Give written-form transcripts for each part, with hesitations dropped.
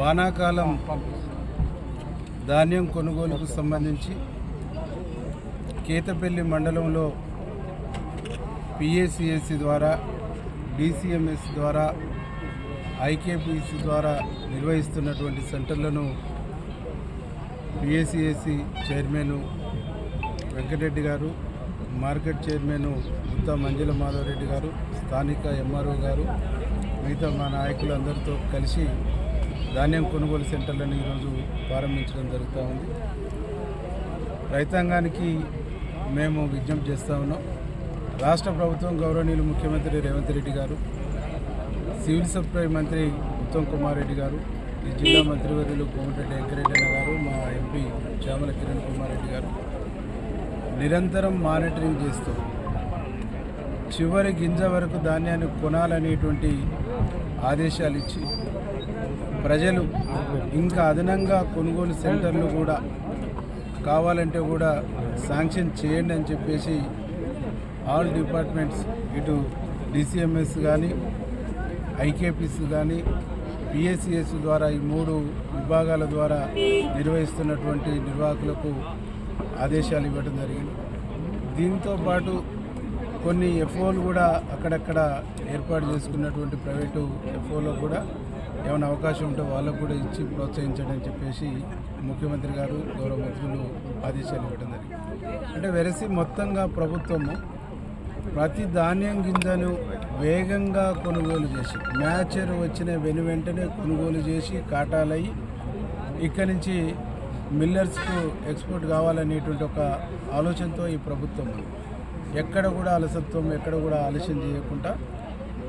వానాకాలం ధాన్యం కొనుగోలుకు సంబంధించి కేతపల్లి మండలంలో పిఏసిఎస్సి ద్వారా, డిసిఎంఎస్ ద్వారా, ఐకేపీసీ ద్వారా నిర్వహిస్తున్నటువంటి సెంటర్లను పిఏసిఎస్సి చైర్మన్ వెంకటరెడ్డి గారు, మార్కెట్ చైర్మన్ గుత్తా మంజుల మాధవరెడ్డి గారు, స్థానిక ఎంఆర్ఓ గారు, మిగతా మా నాయకులందరితో కలిసి ధాన్యం కొనుగోలు సెంటర్లను ఈరోజు ప్రారంభించడం జరుగుతూ ఉంది. రైతాంగానికి మేము విజ్ఞప్తి చేస్తూ ఉన్నాం. రాష్ట్ర ప్రభుత్వం గౌరవనీయులు ముఖ్యమంత్రి రేవంత్ రెడ్డి గారు, సివిల్ సప్లై మంత్రి ఉత్తమ్ కుమార్ రెడ్డి గారు, ఈ జిల్లా మంత్రివర్యులు కోమటిరెడ్డి వెంకరెడ్డి గారు, మా ఎంపీ చామల కిరణ్ కుమార్ రెడ్డి గారు నిరంతరం మానిటరింగ్ చేస్తూ చివరి గింజ వరకు ధాన్యాన్ని కొనాలనేటువంటి ఆదేశాలు ఇచ్చి ప్రజలు ఇంకా అదనంగా కొనుగోలు సెంటర్లు కూడా కావాలంటే కూడా శాంక్షన్ చేయండి అని చెప్పేసి ఆల్ డిపార్ట్మెంట్స్, ఇటు డిసిఎంఎస్ కానీ, ఐకేపీస్ కానీ, పిఏసిఎస్ ద్వారా ఈ 3 విభాగాల ద్వారా నిర్వహిస్తున్నటువంటి నిర్వాహకులకు ఆదేశాలు ఇవ్వడం జరిగింది. దీంతో పాటు కొన్ని ఎఫ్ఓలు కూడా అక్కడక్కడ ఏర్పాటు చేసుకున్నటువంటి ప్రైవేటు ఎఫ్ఓలో కూడా ఏమైనా అవకాశం ఉంటే వాళ్ళకు కూడా ఇచ్చి ప్రోత్సహించడం అని చెప్పేసి ముఖ్యమంత్రి గారు, గౌరవ మంత్రులు ఆదేశాలు ఇవ్వడం జరిగింది. అంటే వెరసి మొత్తంగా ప్రభుత్వము ప్రతి ధాన్యం గింజను వేగంగా కొనుగోలు చేసి, మ్యాచర్ వచ్చిన వెంటనే కొనుగోలు చేసి కాటాలయ్యి ఇక్కడి నుంచి మిల్లర్స్కు ఎక్స్పోర్ట్ కావాలనేటువంటి ఒక ఆలోచనతో ఈ ప్రభుత్వం ఎక్కడ కూడా అలసత్వం, ఎక్కడ కూడా ఆలస్యం చేయకుండా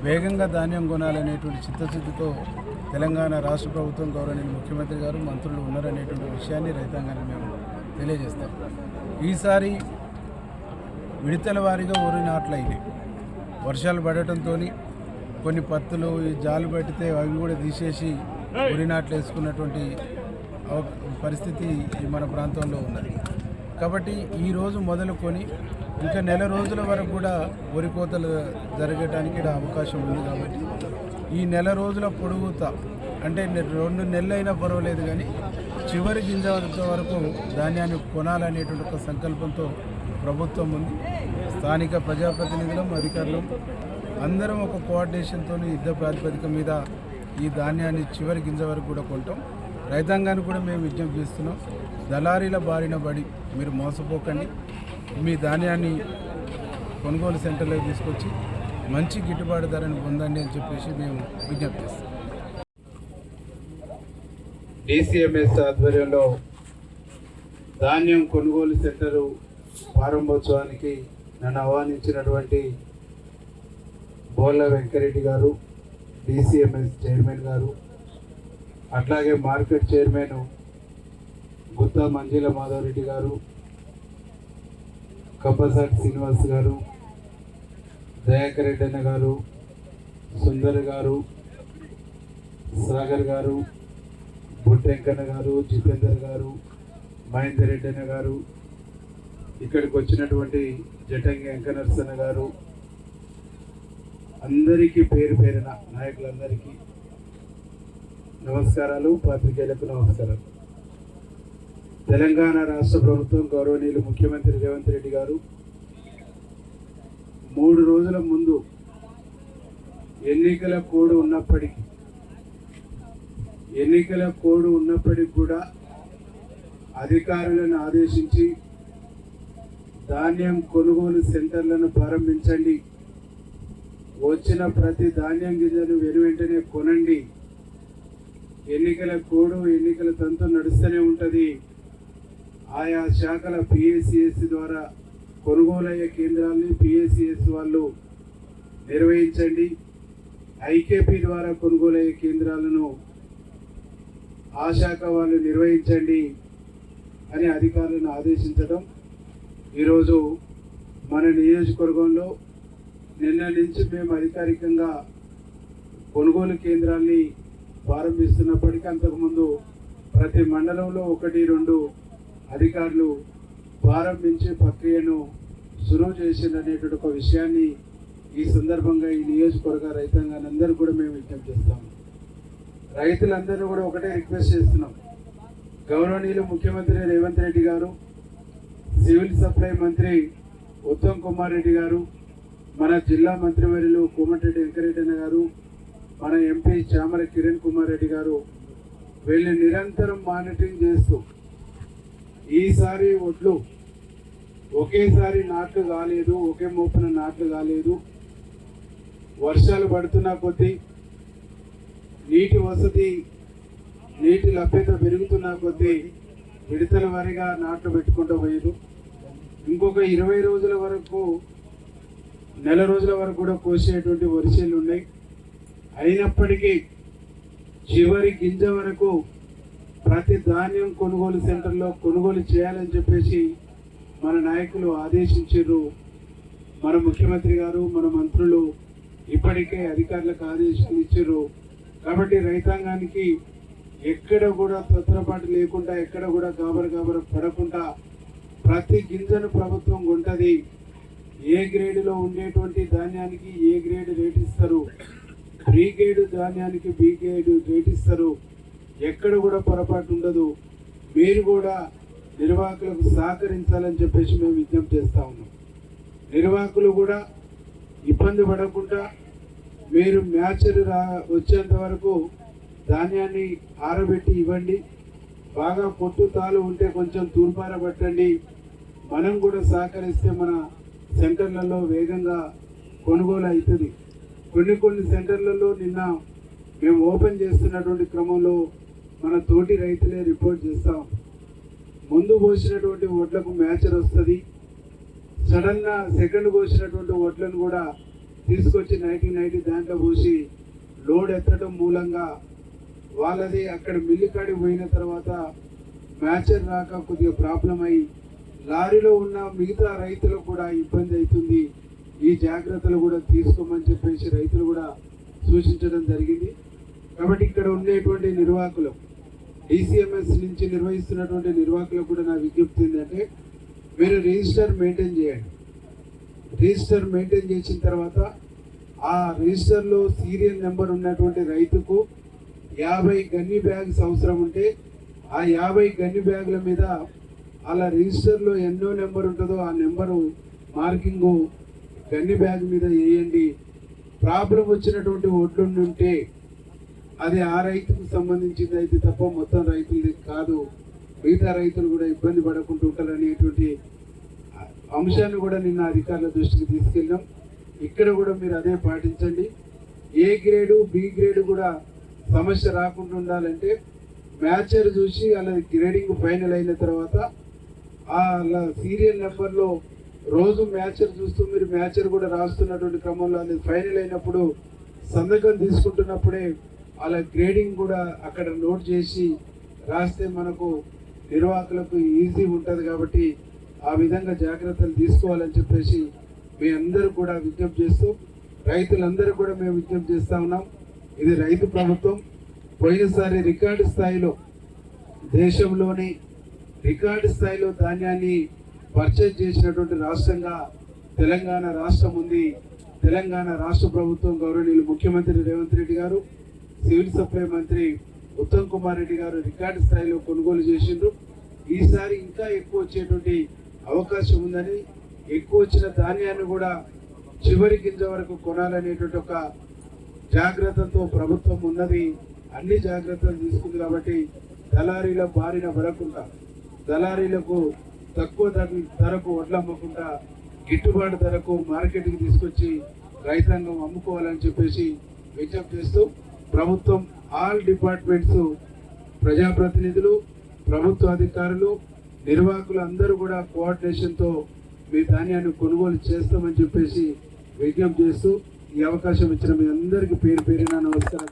వేగంగా ధాన్యం కొనాలనేటువంటి చిత్తశుద్ధితో తెలంగాణ రాష్ట్ర ప్రభుత్వం, గౌరవనీయులు ముఖ్యమంత్రి గారు, మంత్రులు ఉన్నారనేటువంటి విషయాన్ని రైతాంగాన్ని మేము తెలియజేస్తాం. ఈసారి విడతల వారీగా వరి నాట్లయినాయి. వర్షాలు పడటంతో కొన్ని పత్తులు జాలు పెడితే అవి కూడా తీసేసి వరి నాట్లు వేసుకున్నటువంటి పరిస్థితి మన ప్రాంతంలో ఉన్నది. కాబట్టి ఈరోజు మొదలుకొని ఇంకా నెల రోజుల వరకు కూడా వరి కోతలు జరగడానికి అవకాశం ఉంది. కాబట్టి ఈ నెల రోజుల పొడుగుతా, అంటే 2 నెలలైనా పర్వాలేదు కానీ చివరి గింజ వరకు ధాన్యాన్ని కొనాలనేటువంటి ఒక సంకల్పంతో ప్రభుత్వం ఉంది. స్థానిక ప్రజాప్రతినిధులం, అధికారులం అందరం ఒక కోఆర్డినేషన్తో యుద్ధ ప్రాతిపదిక మీద ఈ ధాన్యాన్ని చివరి గింజ వరకు కూడా కొంటాం. రైతాంగాన్ని కూడా మేము విజ్ఞప్తి చేస్తున్నాం, దళారీల బారిన పడి మీరు మోసపోకండి, మీ ధాన్యాన్ని కొనుగోలు సెంటర్లోకి తీసుకొచ్చి మంచి గిట్టుబాటు ధరను పొందండి అని చెప్పేసి మేము విజ్ఞప్తి చేస్తాం. డిసిఎంఎస్ ఆధ్వర్యంలో ధాన్యం కొనుగోలు సెంటరు ప్రారంభోత్సవానికి నన్ను ఆహ్వానించినటువంటి బోళ్ళ వెంకరెడ్డి గారు, డిసిఎంఎస్ చైర్మన్ గారు, అట్లాగే మార్కెట్ చైర్మన్ గుత్తా మంజుల మాధవరెడ్డి గారు, కంపసాటి శ్రీనివాస్ గారు, దయాకర్ రెడ్డి అన్న గారు, సుందర్ గారు, సాగర్ గారు, బుట్టెంకన్న గారు, జితేందర్ గారు, మహేందర్ రెడ్డి అన్న గారు, ఇక్కడికి వచ్చినటువంటి జటంగి వెంకనరసన్న గారు, అందరికీ పేరు పేరున నాయకులందరికీ నమస్కారాలు, పాత్రికేయులకు నమస్కారాలు. తెలంగాణ రాష్ట్ర ప్రభుత్వం గౌరవనీయులు ముఖ్యమంత్రి రేవంత్ రెడ్డి గారు 3 రోజుల ముందు ఎన్నికల కోడ్ ఉన్నప్పటికీ కూడా అధికారులను ఆదేశించి ధాన్యం కొనుగోలు సెంటర్లను ప్రారంభించండి, వచ్చిన ప్రతి ధాన్యం గింజను వెంటనే కొనండి, ఎన్నికల కోడ్, ఎన్నికల తంతు నడుస్తూనే ఉంటుంది, ఆయా శాఖల పిఏసిఎస్ ద్వారా కొనుగోలయ్యే కేంద్రాలని పిఏసిఎస్ వాళ్ళు నిర్వహించండి, ఐకేపీ ద్వారా కొనుగోలయ్యే కేంద్రాలను ఆ శాఖ వాళ్ళు నిర్వహించండి అని అధికారులను ఆదేశించడం ఈరోజు మన నియోజకవర్గంలో నిన్న నుంచి మేము అధికారికంగా కొనుగోలు కేంద్రాన్ని ప్రారంభిస్తున్నప్పటికీ అంతకుముందు ప్రతి మండలంలో 1-2 అధికారులు ప్రారంభించే ప్రక్రియను సులువు చేసిందనేటువంటి ఒక విషయాన్ని ఈ సందర్భంగా ఈ నియోజకవర్గ రైతాంగాన్ని అందరూ కూడా మేము విజ్ఞప్తి చేస్తాము. రైతులందరూ కూడా ఒకటే రిక్వెస్ట్ చేస్తున్నాం. గౌరవనీయులు ముఖ్యమంత్రి రేవంత్ రెడ్డి గారు, సివిల్ సప్లై మంత్రి ఉత్తమ్ కుమార్ రెడ్డి గారు, మన జిల్లా మంత్రివర్యులు కోమటిరెడ్డి వెంకరెడ్డి గారు, మన ఎంపీ చామల కిరణ్ కుమార్ రెడ్డి గారు వీళ్ళు నిరంతరం మానిటరింగ్ చేస్తూ ఈసారి ఒడ్లు ఒకేసారి నాట్లు కాలేదు, ఒకే మోపున నాట్లు కాలేదు. వర్షాలు పడుతున్న కొద్దీ నీటి వసతి, నీటి లభ్యత పెరుగుతున్న కొద్దీ విడతల వారీగా నాట్లు పెట్టుకుంటూ పోయేది. ఇంకొక 20 రోజుల వరకు, నెల రోజుల వరకు కూడా కోసేటువంటి వరిసేలు ఉన్నాయి. అయినప్పటికీ చివరి గింజ వరకు ప్రతి ధాన్యం కొనుగోలు సెంటర్లో కొనుగోలు చేయాలని చెప్పేసి మన నాయకులు ఆదేశించారు. మన ముఖ్యమంత్రి గారు, మన మంత్రులు ఇప్పటికే అధికారులకు ఆదేశాలు ఇచ్చారు. కాబట్టి రైతాంగానికి ఎక్కడ కూడా తొందరపాటు లేకుండా, ఎక్కడ కూడా గాబర పడకుండా ప్రతి గింజను ప్రభుత్వం కొంటది. ఏ గ్రేడ్లో ఉండేటువంటి ధాన్యానికి ఏ గ్రేడ్ రేట్ ఇస్తారు, బి గ్రేడ్ ధాన్యానికి బి గ్రేడ్ రేట్ ఇస్తారు. ఎక్కడ కూడా పొరపాటు ఉండదు. మీరు కూడా నిర్వాహకులకు సహకరించాలని చెప్పేసి మేము విజ్ఞప్తి చేస్తూ ఉన్నాం. నిర్వాహకులు కూడా ఇబ్బంది పడకుండా మీరు మ్యాచర్ వచ్చేంత వరకు ధాన్యాన్ని ఆరబెట్టి ఇవ్వండి. బాగా పొట్టు తాలు ఉంటే కొంచెం తూర్పార పట్టండి. మనం కూడా సహకరిస్తే మన సెంటర్లలో వేగంగా కొనుగోలు అవుతుంది. కొన్ని సెంటర్లలో నిన్న మేము ఓపెన్ చేస్తున్నటువంటి క్రమంలో మన తోటి రైతులే రిపోర్ట్ చేస్తాం. ముందు పోసినటువంటి వడ్లకు మ్యాచర్ వస్తుంది. సడన్గా సెకండ్ పోసినటువంటి వడ్లను కూడా తీసుకొచ్చి 90 దాంట్లో పోసి లోడ్ ఎత్తడం మూలంగా వాళ్ళది అక్కడ మిల్లి కాడికి పోయిన తర్వాత మ్యాచర్ రాక కొద్దిగా ప్రాబ్లం అయ్యి లారీలో ఉన్న మిగతా రైతులకు కూడా ఇబ్బంది అవుతుంది. ఈ జాగ్రత్తలు కూడా తీసుకోమని చెప్పేసి రైతులు కూడా సూచించడం జరిగింది. కాబట్టి ఇక్కడ ఉండేటువంటి నిర్వాహకులు, డిసిఎంఎస్ నుంచి నిర్వహిస్తున్నటువంటి నిర్వాహకులకు కూడా నా విజ్ఞప్తి ఏంటంటే, మీరు రిజిస్టర్ మెయింటైన్ చేయండి. రిజిస్టర్ మెయింటైన్ చేసిన తర్వాత ఆ రిజిస్టర్లో సీరియల్ నెంబర్ ఉన్నటువంటి రైతుకు 50 గన్ని బ్యాగ్స్ అవసరం ఉంటే ఆ 50 గన్ని బ్యాగుల మీద అలా రిజిస్టర్లో ఎన్నో నెంబర్ ఉంటుందో ఆ నెంబరు మార్కింగు గన్ని బ్యాగ్ మీద వేయండి. ప్రాబ్లం వచ్చినటువంటి ఒడ్లు ఉంటే అది ఆ రైతుకు సంబంధించింది అయితే తప్ప మొత్తం రైతులది కాదు. మిగతా రైతులు కూడా ఇబ్బంది పడకుండా ఉంటారు అనేటువంటి అంశాన్ని కూడా నిన్న అధికారుల దృష్టికి తీసుకెళ్ళాం. ఇక్కడ కూడా మీరు అదే పాటించండి. ఏ గ్రేడు బి గ్రేడు కూడా సమస్య రాకుండా ఉండాలంటే మ్యాచర్ చూసి అలా గ్రేడింగ్ ఫైనల్ అయిన తర్వాత అలా సీరియల్ నెంబర్లో రోజు మ్యాచర్ చూస్తూ మీరు మ్యాచర్ కూడా రాస్తున్నటువంటి క్రమంలో అది ఫైనల్ అయినప్పుడు సంతకం తీసుకుంటున్నప్పుడే అలా గ్రేడింగ్ కూడా అక్కడ నోట్ చేసి రాస్తే మనకు నిర్వాహకులకు ఈజీ ఉంటుంది. కాబట్టి ఆ విధంగా జాగ్రత్తలు తీసుకోవాలని చెప్పేసి మీ అందరూ కూడా విజ్ఞప్తి చేస్తూ, రైతులందరూ కూడా మేము విజ్ఞప్తి చేస్తూ ఉన్నాం. ఇది రైతు ప్రభుత్వం. పోయినసారి రికార్డు స్థాయిలో, దేశంలోని రికార్డు స్థాయిలో ధాన్యాన్ని పర్చేజ్ చేసినటువంటి రాష్ట్రంగా తెలంగాణ రాష్ట్రం ఉంది. తెలంగాణ రాష్ట్ర ప్రభుత్వం గౌరవనీయులు ముఖ్యమంత్రి రేవంత్ రెడ్డి గారు, సివిల్ సప్లై మంత్రి ఉత్తమ్ కుమార్ రెడ్డి గారు రికార్డు స్థాయిలో కొనుగోలు చేసిండ్రు. ఈసారి ఇంకా ఎక్కువ వచ్చేటువంటి అవకాశం ఉందని, ఎక్కువ వచ్చిన ధాన్యాన్ని కూడా చివరి గింజ వరకు కొనాలనేటువంటి ఒక జాగ్రత్తతో ప్రభుత్వం ఉన్నది. అన్ని జాగ్రత్తలు తీసుకుంది. కాబట్టి దళారీల బారిన పడకుండా, దళారీలకు తక్కువ ధరకు వడ్లమ్మకుండా గిట్టుబాటు ధరకు మార్కెట్కి తీసుకొచ్చి రైతాంగం అమ్ముకోవాలని చెప్పేసి విజ్ఞప్తి చేస్తూ, ప్రభుత్వం ఆల్ డిపార్ట్మెంట్స్, ప్రజాప్రతినిధులు, ప్రభుత్వ అధికారులు, నిర్వాహకులు అందరూ కూడా కోఆర్డినేషన్తో మీ ధాన్యాన్ని కొనుగోలు చేస్తామని చెప్పేసి విజ్ఞప్తి చేస్తూ, ఈ అవకాశం ఇచ్చిన మీ అందరికీ పేరు పేరున నమస్కారం.